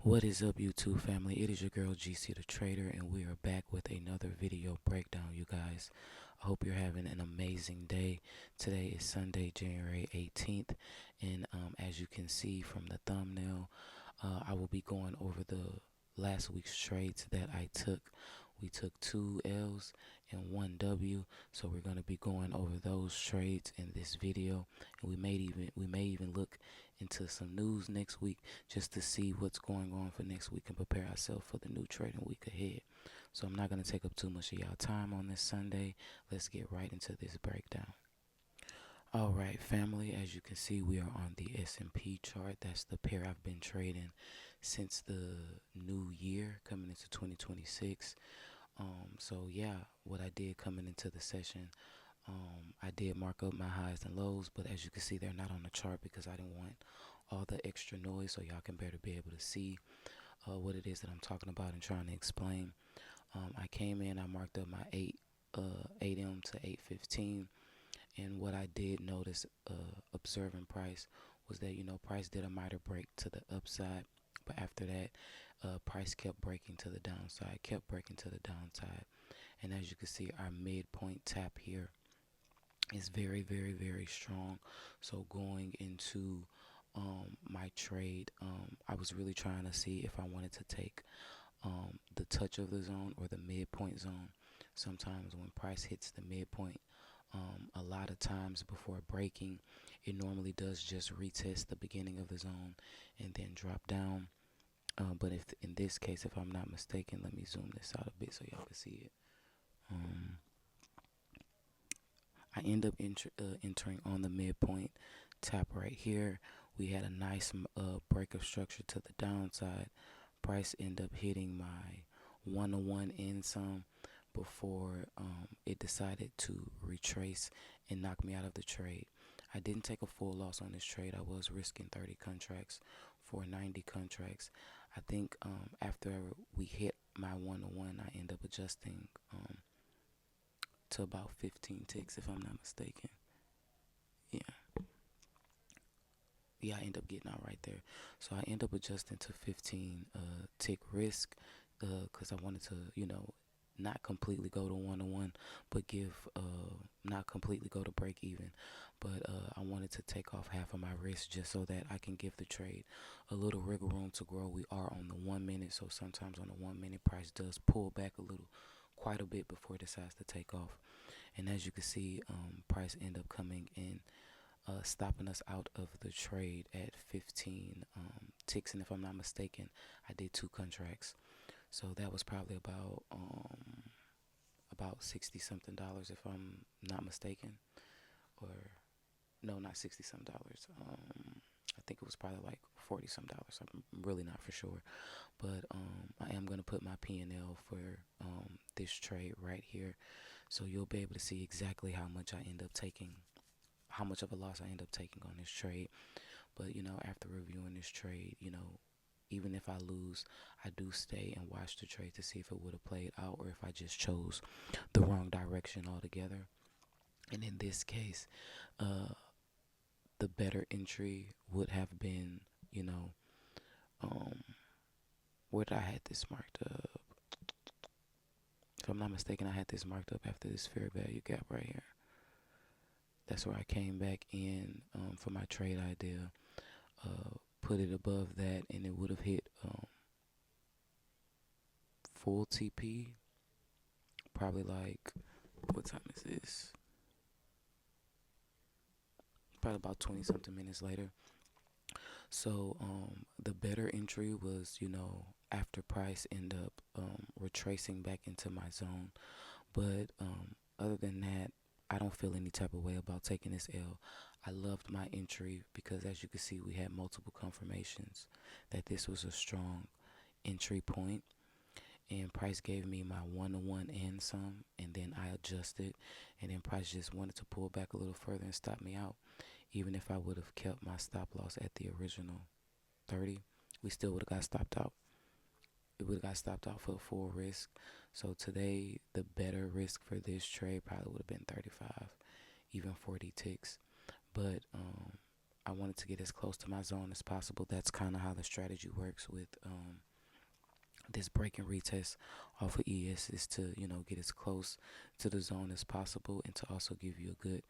What is up, YouTube family? It is your girl GC the Trader, and we are back with another video breakdown, you guys. I hope you're having an amazing day. Today is Sunday, January 18th, and as you can see from the thumbnail, I will be going over the last week's trades that I took. We took 2 L's and 1 W, so we're going to be going over those trades in this video, and we may even look into some news next week just to see what's going on for next week and prepare ourselves for the new trading week ahead. So I'm not going to take up too much of y'all time on this Sunday. Let's get right into this breakdown. All right, family, as you can see, we are on the S&P chart. That's the pair I've been trading since the new year coming into 2026. So yeah, what I did coming into the session, I did mark up my highs and lows, but as you can see, they're not on the chart because I didn't want all the extra noise, so y'all can better be able to see what it is that I'm talking about and trying to explain. I came in, I marked up my 8M to 815, and what I did notice observing price was that, price did a minor break to the upside, but after that, price kept breaking to the downside, and as you can see, our midpoint tap here is very, very, very strong. So going into my trade, I was really trying to see if I wanted to take the touch of the zone or the midpoint zone. Sometimes when price hits the midpoint, a lot of times before breaking, it normally does just retest the beginning of the zone and then drop down. But if in this case, if I'm not mistaken, let me zoom this out a bit so y'all can see it. I end up entering on the midpoint tap right here. We had a nice break of structure to the downside. Price end up hitting my 101 in some before it decided to retrace and knock me out of the trade. I didn't take a full loss on this trade. I was risking 30 contracts for 90 contracts. I think after we hit my 101, I end up adjusting to about 15 ticks, if I'm not mistaken. Yeah, I end up getting out right there. So I end up adjusting to 15 tick risk because I wanted to, not completely go to 101, but not completely go to break even. But I wanted to take off half of my risk just so that I can give the trade a little wiggle room to grow. We are on the 1 minute, so sometimes on the 1 minute price does pull back a little, quite a bit before it decides to take off. And as you can see, price end up coming in, stopping us out of the trade at 15 ticks, and if I'm not mistaken, I did 2 contracts, so that was probably about 60 something dollars, if I'm not mistaken, or no, not 60 some dollars. I think it was probably like 40 some dollars. I'm really not for sure, but I am gonna put my P&L for this trade right here, so you'll be able to see exactly how much I end up taking, how much of a loss I end up taking on this trade. But after reviewing this trade, even if I lose, I do stay and watch the trade to see if it would have played out or if I just chose the wrong direction altogether. And in this case, the better entry would have been, where did I had this marked up? If I'm not mistaken, I had this marked up after this fair value gap right here. That's where I came back in for my trade idea, put it above that, and it would have hit full TP, probably like, what time is this? Probably about 20 something minutes later. So the better entry was, after price end up retracing back into my zone. But other than that, I don't feel any type of way about taking this L. I loved my entry because, as you can see, we had multiple confirmations that this was a strong entry point, and price gave me my 101 and some, and then I adjusted, and then price just wanted to pull back a little further and stop me out. Even if I would have kept my stop loss at the original 30, we still would have got stopped out. It would have got stopped out for the full risk. So today, the better risk for this trade probably would have been 35, even 40 ticks. But I wanted to get as close to my zone as possible. That's kind of how the strategy works with this break and retest off of ES, is to, get as close to the zone as possible, and to also give you a good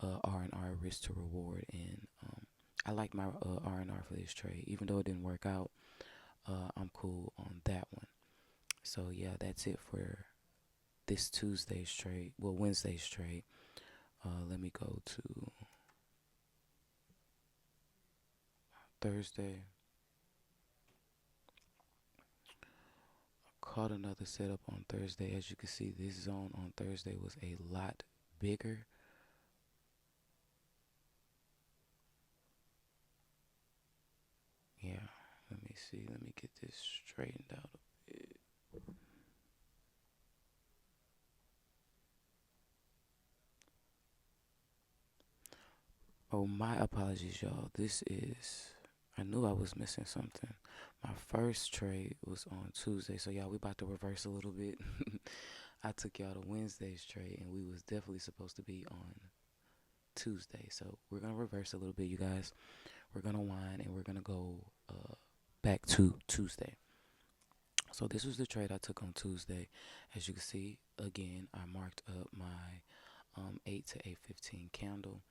R&R risk to reward. And I like my R&R for this trade. Even though it didn't work out, I'm cool on that one. So yeah, that's it for this Tuesday's trade. Well, Wednesday's trade. Let me go to Thursday. Caught another setup on Thursday. As you can see, this zone on Thursday was a lot bigger. Yeah, let me see. Let me get this straightened out a bit. Oh, my apologies, y'all. I knew I was missing something. My first trade was on Tuesday. So, y'all, we about to reverse a little bit. I took y'all to Wednesday's trade, and we was definitely supposed to be on Tuesday. So, we're going to reverse a little bit, you guys. We're going to wind, and we're going to go back to Tuesday. So, this was the trade I took on Tuesday. As you can see, again, I marked up my 8 to 8:15 candle.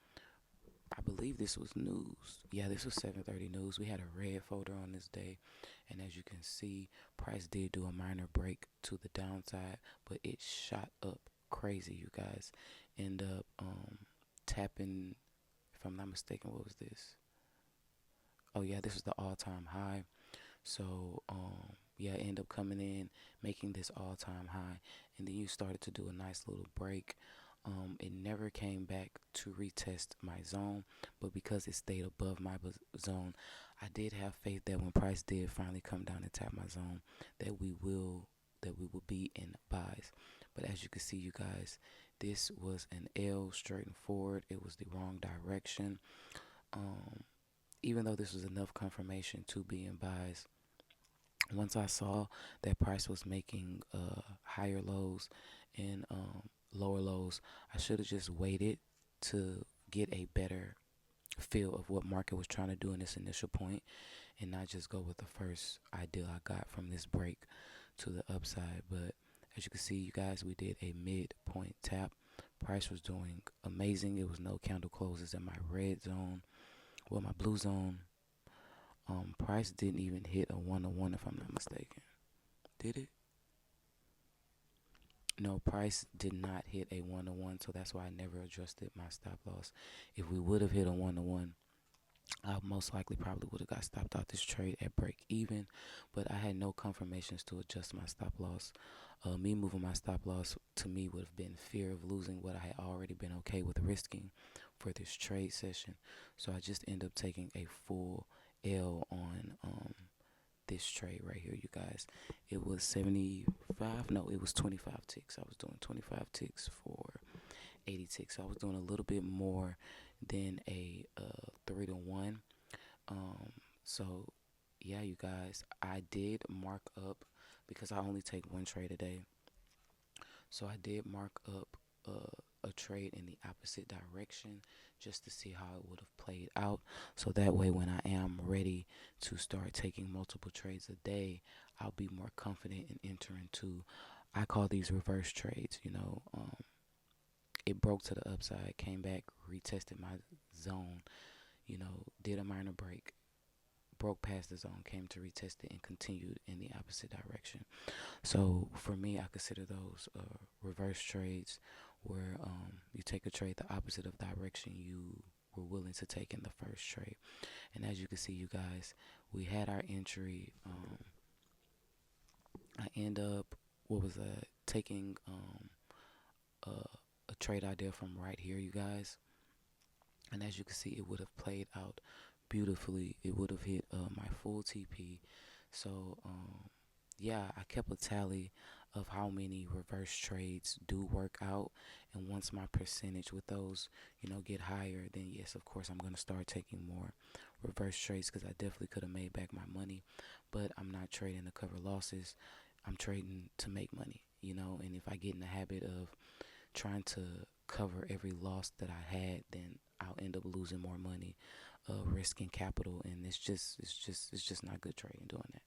I believe this was news. Yeah, this was 7:30 news. We had a red folder on this day, and as you can see, price did do a minor break to the downside, but it shot up crazy. You guys end up tapping, if I'm not mistaken, what was this? Oh yeah, this was the all-time high. So yeah, end up coming in, making this all-time high, and then you started to do a nice little break. It never came back to retest my zone, but because it stayed above my zone, I did have faith that when price did finally come down and tap my zone, that we will be in buys. But as you can see, you guys, this was an L straight and forward. It was the wrong direction. Even though this was enough confirmation to be in buys, once I saw that price was making higher lows and lower lows, I should have just waited to get a better feel of what market was trying to do in this initial point, and not just go with the first idea I got from this break to the upside. But as you can see, you guys, we did a midpoint tap. Price was doing amazing. It was no candle closes in my red zone, well, my blue zone. Price didn't even hit a 1-to-1, if I'm not mistaken. Did it? No, price did not hit a 1-to-1, so that's why I never adjusted my stop loss. If we would have hit a 1-to-1, I most likely probably would have got stopped out this trade at break even, but I had no confirmations to adjust my stop loss. Me moving my stop loss to me would have been fear of losing what I had already been okay with risking for this trade session. So I just ended up taking a full L on this trade right here, you guys. It was 75, no, it was 25 ticks. I was doing 25 ticks for 80 ticks. So I was doing a little bit more than a 3-to-1. So yeah, you guys, I did mark up, because I only take one trade a day. So I did mark up a trade in the opposite direction, just to see how it would have played out. So that way, when I am ready to start taking multiple trades a day, I'll be more confident in entering to, I call these reverse trades. It broke to the upside, came back, retested my zone, did a minor break, broke past the zone, came to retest it, and continued in the opposite direction. So for me, I consider those reverse trades, where you take a trade the opposite of direction you were willing to take in the first trade. And as you can see, you guys, we had our entry. I end up, taking a, a trade idea from right here, you guys. And as you can see, it would have played out beautifully. It would have hit my full TP. So yeah, I kept a tally of how many reverse trades do work out, and once my percentage with those, get higher, then yes, of course, I'm going to start taking more reverse trades, because I definitely could have made back my money, but I'm not trading to cover losses. I'm trading to make money, and if I get in the habit of trying to cover every loss that I had, then I'll end up losing more money. risk and capital, and it's just not good trading doing that.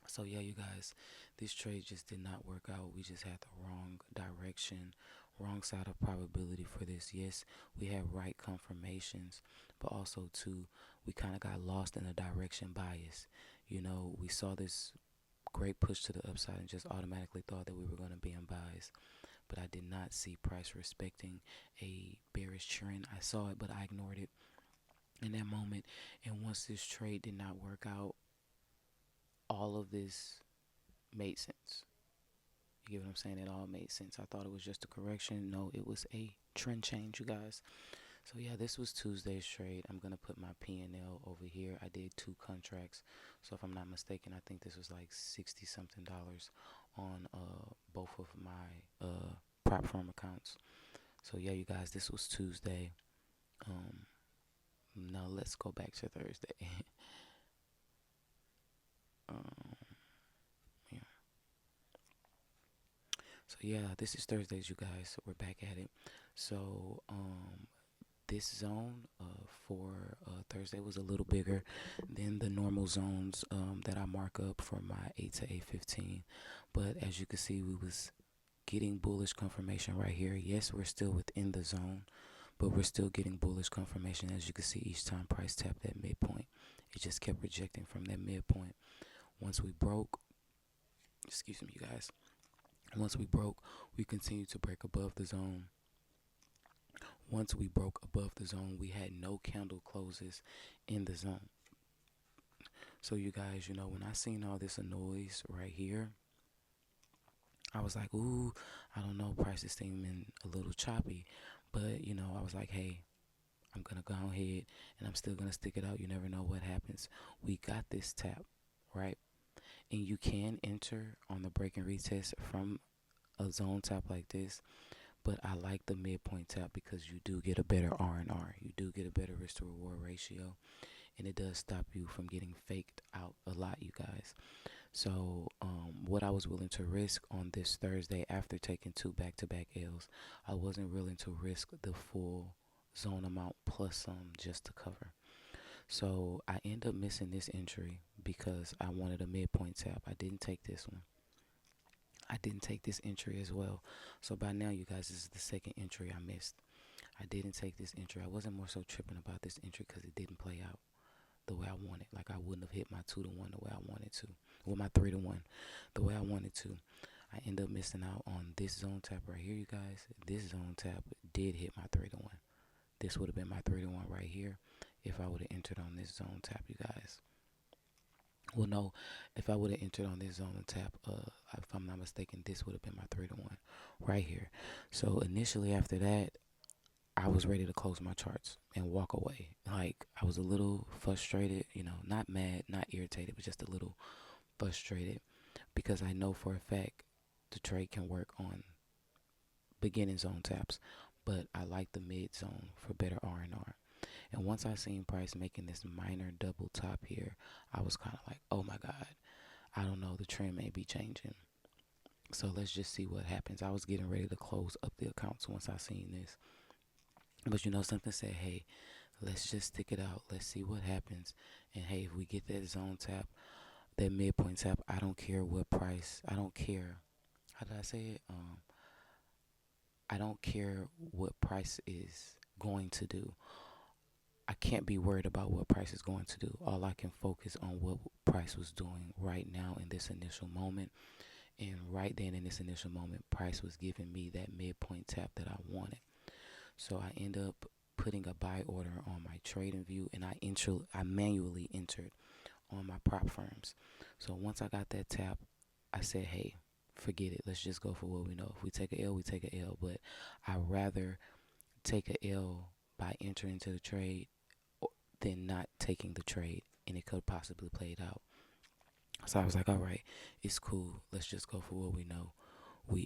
So yeah, you guys, this trade just did not work out. We just had the wrong direction, wrong side of probability for this. Yes, we had right confirmations, but also too, we kind of got lost in a direction bias. We saw this great push to the upside and just automatically thought that we were going to be in buys. But I did not see price respecting a bearish trend. I saw it, but I ignored it in that moment. And once this trade did not work out, all of this made sense. You get what I'm saying? It all made sense. I thought it was just a correction. No, it was a trend change, you guys. So yeah, this was Tuesday's trade. I'm gonna put my P&L over here. I did 2 contracts, so if I'm not mistaken, I think this was like $60 something on both of my PropFirm accounts. So yeah, you guys, this was Tuesday. Now let's go back to Thursday. um, yeah. So yeah, this is Thursdays, you guys. We're back at it. So this zone for Thursday was a little bigger than the normal zones that I mark up for my 8 to 8:15. But as you can see, we was getting bullish confirmation right here. Yes, we're still within the zone, but we're still getting bullish confirmation. As you can see, each time price tapped that midpoint, it just kept rejecting from that midpoint. Once we broke, excuse me, you guys. Once we broke, we continued to break above the zone. Once we broke above the zone, we had no candle closes in the zone. So you guys, when I seen all this noise right here, I was like, ooh, I don't know, price is seeming a little choppy. But, I was like, hey, I'm going to go ahead and I'm still going to stick it out. You never know what happens. We got this tap, right? And you can enter on the break and retest from a zone tap like this. But I like the midpoint tap because you do get a better R&R. You do get a better risk to reward ratio. And it does stop you from getting faked out a lot, you guys. So what I was willing to risk on this Thursday after taking 2 back-to-back L's, I wasn't willing to risk the full zone amount plus some just to cover. So I end up missing this entry because I wanted a midpoint tap. I didn't take this one. I didn't take this entry as well. So by now, you guys, this is the second entry I missed. I didn't take this entry. I wasn't more so tripping about this entry because it didn't play out the way I wanted. Like I wouldn't have hit my 2 to 1 the way I wanted to. Well, my 3 to 1 the way I wanted to. I end up missing out on this zone tap right here, you guys. This zone tap did hit my 3 to 1. This would have been my 3 to 1 right here if I would have entered on this zone tap, you guys. Well, no, if I would have entered on this zone tap, if I'm not mistaken, this would have been my 3 to 1 right here. So initially after that, I was ready to close my charts and walk away. Like I was a little frustrated, not mad, not irritated, but just a little frustrated because I know for a fact the trade can work on beginning zone taps, but I like the mid zone for better R&R. And once I seen price making this minor double top here, I was kind of like, oh my God, I don't know, the trend may be changing. So let's just see what happens. I was getting ready to close up the accounts once I seen this. But something said, hey, let's just stick it out. Let's see what happens. And hey, if we get that zone tap, that midpoint tap, I don't care what price. I don't care. How did I say it? I don't care what price is going to do. I can't be worried about what price is going to do. All I can focus on what price was doing right now in this initial moment. And right then in this initial moment, price was giving me that midpoint tap that I wanted. So I end up putting a buy order on my trading view, and I manually entered on my PropFirms. So once I got that tap, I said, hey, forget it. Let's just go for what we know. If we take a L, we take a L. But I'd rather take a L by entering into the trade than not taking the trade, and it could possibly play it out. So I was like, all right, it's cool. Let's just go for what we know.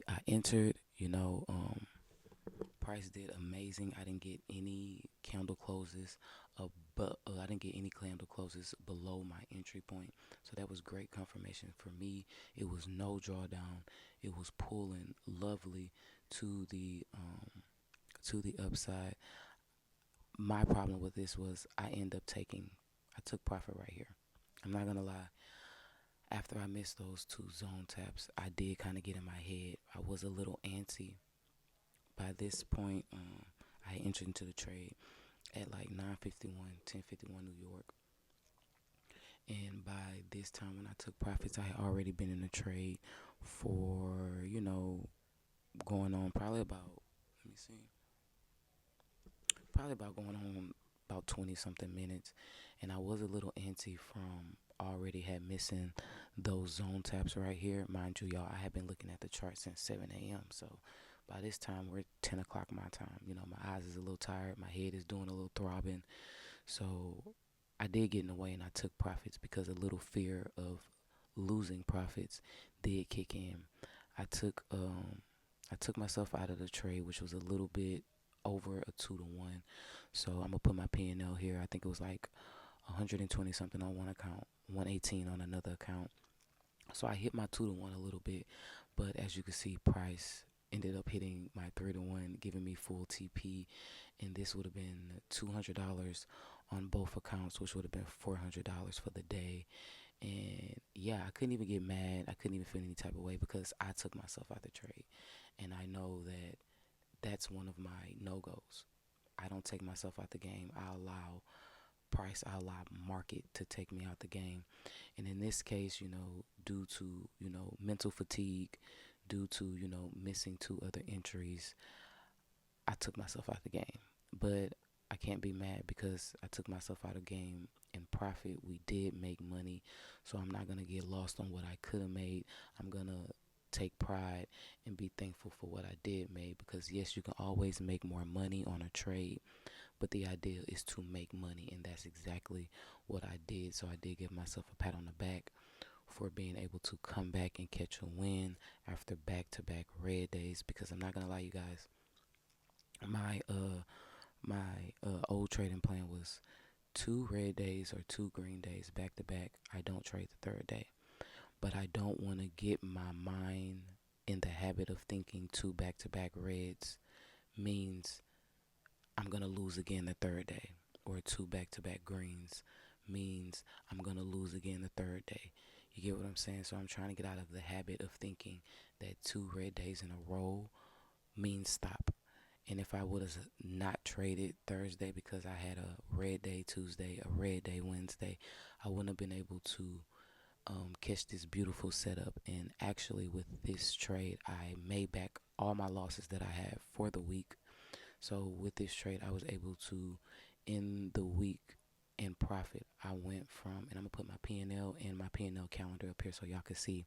I entered, price did amazing. I didn't get any candle closes, but I didn't get any candle closes below my entry point. So that was great confirmation for me. It was no drawdown. It was pulling lovely to the upside. my problem with this was I took profit right here. I'm not gonna lie. After I missed those two zone taps, I did kind of get in my head. I was a little antsy. By this point, I entered into the trade at like 9:51, 10:51 New York. And by this time when I took profits, I had already been in the trade for, going on probably about, let me see, probably about going on about 20 something minutes. And I was a little antsy from already had missing those zone taps right here. Mind you, y'all, I have been looking at the chart since 7 a.m. So by this time, we're 10 o'clock my time. My eyes is a little tired. My head is doing a little throbbing. So I did get in the way and I took profits because a little fear of losing profits did kick in. I took I took myself out of the trade, which was a little bit over a 2-to-1. So I'm gonna put my P&L here. I think it was like 120 something on one account, 118 on another account. So I hit my 2-to-1 a little bit, but as you can see, price ended up hitting my 3-to-1, giving me full TP, and this would have been $200 on both accounts, which would have been $400 for the day. And yeah, I couldn't even get mad. I couldn't even feel any type of way because I took myself out the trade, and I know that that's one of my no-goes. I don't take myself out the game. I allow market to take me out the game. And in this case, due to, mental fatigue, due to, missing two other entries, I took myself out the game. But I can't be mad because I took myself out of game in profit. We did make money, so I'm not going to get lost on what I could have made. I'm going to take pride and be thankful for what I did make, because yes, you can always make more money on a trade, but the idea is to make money, and that's exactly what I did. So I did give myself a pat on the back for being able to come back and catch a win after back-to-back red days, because I'm not going to lie, you guys, my old trading plan was 2 red days or 2 green days back to back. I don't trade the third day, but I don't want to get my mind in the habit of thinking 2 back to back reds means I'm going to lose again the third day, or 2 back to back greens means I'm going to lose again the third day. You get what I'm saying? So I'm trying to get out of the habit of thinking that 2 red days in a row means stop. And if I would have not traded Thursday because I had a red day Tuesday, a red day Wednesday, I wouldn't have been able to catch this beautiful setup. And actually, with this trade, I made back all my losses that I had for the week. So with this trade, I was able to end the week in profit. I went from, and I'm gonna put my P&L and my P&L calendar up here so y'all can see,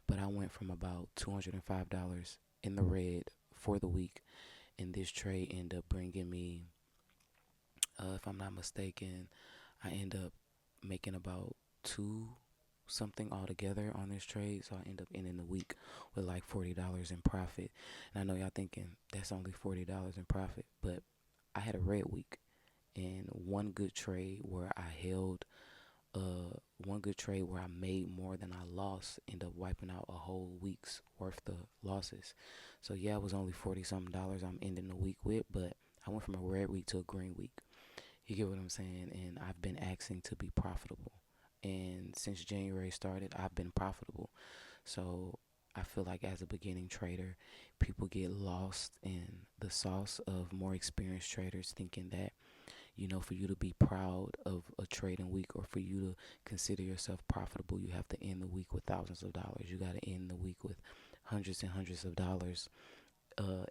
but I went from about $205 in the red for the week, and this trade ended up bringing me, if I'm not mistaken, I end up making about 2 something altogether on this trade. So I end up ending the week with like $40 in profit. And I know y'all thinking that's only $40 in profit, but I had a red week, and one good trade where I made more than I lost ended up wiping out a whole week's worth of losses. So yeah, it was only 40 something dollars I'm ending the week with, but I went from a red week to a green week. You get what I'm saying? And I've been asking to be profitable. And since January started, I've been profitable. So I feel like as a beginning trader, people get lost in the sauce of more experienced traders thinking that, for you to be proud of a trading week, or for you to consider yourself profitable, you have to end the week with thousands of dollars. You got to end the week with hundreds and hundreds of dollars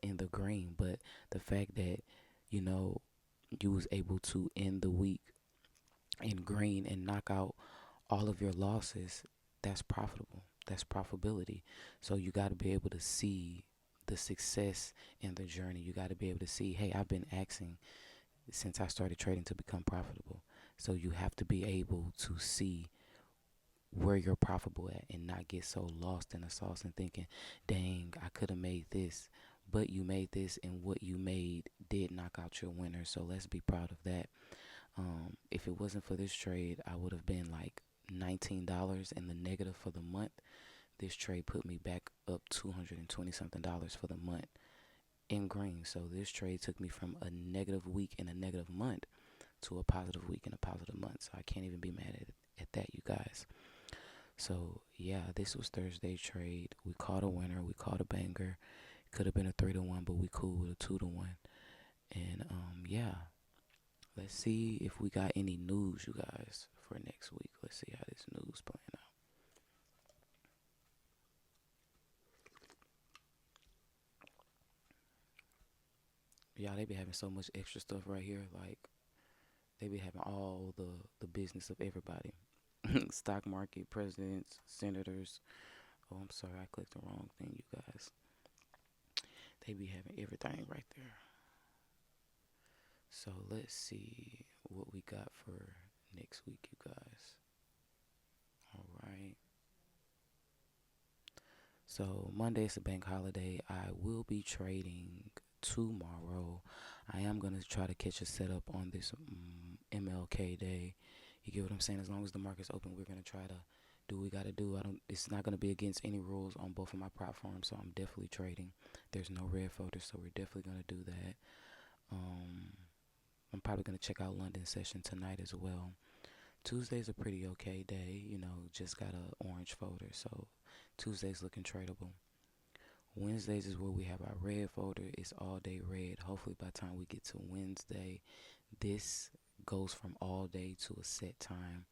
in the green. But the fact that, you was able to end the week in green and knock out all of your losses, that's profitable. That's profitability. So you got to be able to see the success in the journey. You got to be able to see, hey, I've been asking since I started trading to become profitable. So you have to be able to see where you're profitable at and not get so lost in the sauce and thinking, dang, I could have made this. But you made this, and what you made did knock out your winner. So let's be proud of that. If it wasn't for this trade, I would have been like $19 in the negative for the month. This trade put me back up $220 something for the month. in green. So this trade took me from a negative week and a negative month to a positive week and a positive month. So I can't even be mad at that, you guys. So yeah, this was Thursday trade. We caught a winner. We caught a banger. Could have been a 3-1, but we cool with a 2-1. And yeah, let's see if we got any news, you guys, for next week. Let's see how this news playing out. Yeah, they be having so much extra stuff right here. Like they be having all the business of everybody. Stock market, presidents, senators. Oh, I'm sorry, I clicked the wrong thing, you guys. They be having everything right there. So let's see what we got for next week, you guys. All right. So Monday is a bank holiday. I will be trading tomorrow. I am gonna try to catch a setup on this MLK day. You get what I'm saying? As long as the market's open, we're gonna try to do what we gotta do. I don't. It's not gonna be against any rules on both of my platforms, so I'm definitely trading. There's no red folder, so we're definitely gonna do that. Um, I'm probably gonna check out London session tonight as well. Tuesday's a pretty okay day. Just got a orange folder, so Tuesday's looking tradable. Wednesdays is where we have our red folder. It's all day red. Hopefully by the time we get to Wednesday, this goes from all day to a set time,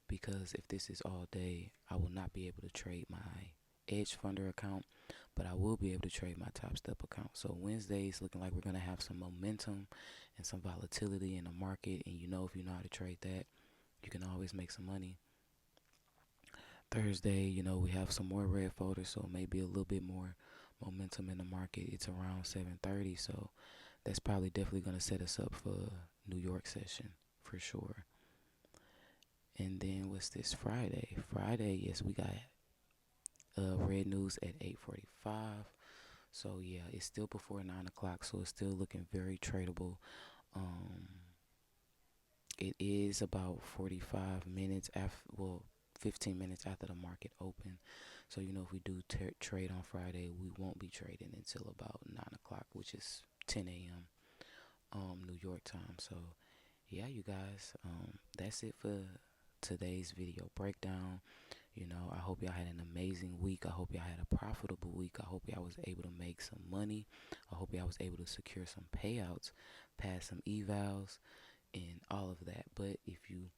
because if this is all day, I will not be able to trade my Theedgefunder account, but I will be able to trade my Top Step account. So Wednesday is looking like we're going to have some momentum and some volatility in the market, and if you know how to trade that, you can always make some money. Thursday, we have some more red folders, so maybe a little bit more momentum in the market. It's around 7:30, so that's probably definitely going to set us up for New York session for sure. And then what's this? Friday. Friday, yes, we got red news at 8:45. So yeah, it's still before 9 o'clock, so it's still looking very tradable. Um, it is about 45 minutes after, well, 15 minutes after the market open. So if we do trade on Friday, we won't be trading until about 9 o'clock, which is 10 a.m. New York time. So yeah, you guys, that's it for today's video breakdown. I hope y'all had an amazing week. I hope y'all had a profitable week. I hope y'all was able to make some money. I hope y'all was able to secure some payouts, pass some evals, and all of that. But if you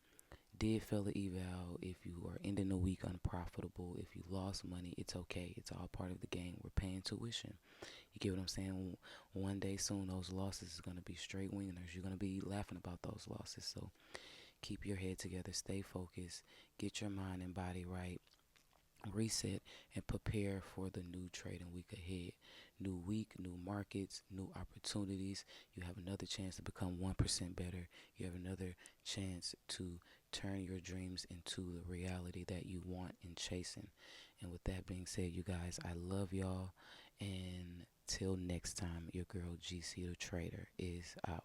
did fail the eval, if you are ending the week unprofitable, if you lost money, it's okay. It's all part of the game. We're paying tuition. You get what I'm saying? One day soon, those losses is going to be straight winners. You're going to be laughing about those losses. So keep your head together, stay focused, get your mind and body right, reset, and prepare for the new trading week ahead. New week, new markets, new opportunities. You have another chance to become 1% better. You have another chance to turn your dreams into the reality that you want and chasing. And with that being said, you guys, I love y'all. And till next time, your girl GC the Trader is out.